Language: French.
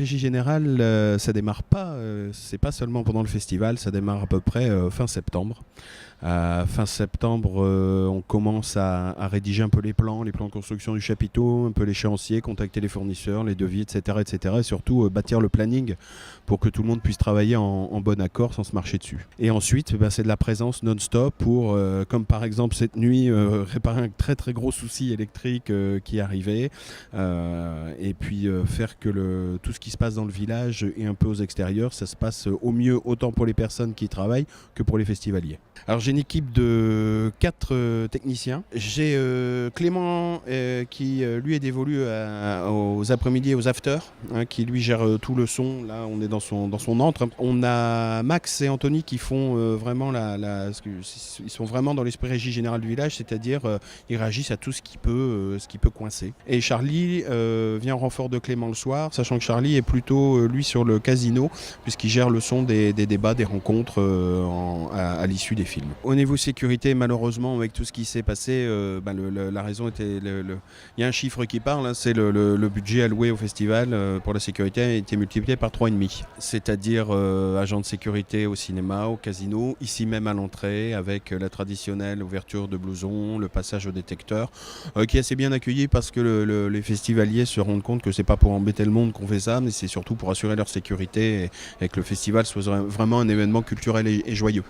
Régie Générale, ça démarre pas, c'est pas seulement pendant le festival, ça démarre à peu près fin septembre. Fin septembre, on commence à rédiger un peu les plans de construction du chapiteau, un peu l'échéancier, contacter les fournisseurs, les devis, etc. etc. et surtout bâtir le planning pour que tout le monde puisse travailler en bon accord sans se marcher dessus. Et ensuite, c'est de la présence non-stop pour, comme par exemple cette nuit, réparer un très très gros souci électrique qui arrivait, et puis faire que tout ce qui se passe dans le village et un peu aux extérieurs, ça se passe au mieux autant pour les personnes qui y travaillent que pour les festivaliers. Alors j'ai une équipe de 4 techniciens. J'ai Clément qui lui est dévolu aux après-midi et aux afters, qui lui gère tout le son. Là on est dans son antre. On a Max et Anthony qui font vraiment ils sont vraiment dans l'esprit Régie Générale du village, c'est-à-dire ils réagissent à tout ce qui peut coincer. Et Charlie vient en renfort de Clément le soir, sachant que Charlie est plutôt lui sur le casino, puisqu'il gère le son des débats, des rencontres à l'issue des films. Au niveau sécurité, malheureusement, avec tout ce qui s'est passé, la raison était... Il y a un chiffre qui parle, c'est le budget alloué au festival pour la sécurité a été multiplié par 3,5. C'est-à-dire agents de sécurité au cinéma, au casino, ici même à l'entrée, avec la traditionnelle ouverture de blouson, le passage au détecteur, qui est assez bien accueilli parce que les festivaliers se rendent compte que c'est pas pour embêter le monde qu'on fait ça, mais c'est surtout pour assurer leur sécurité et que le festival soit vraiment un événement culturel et joyeux.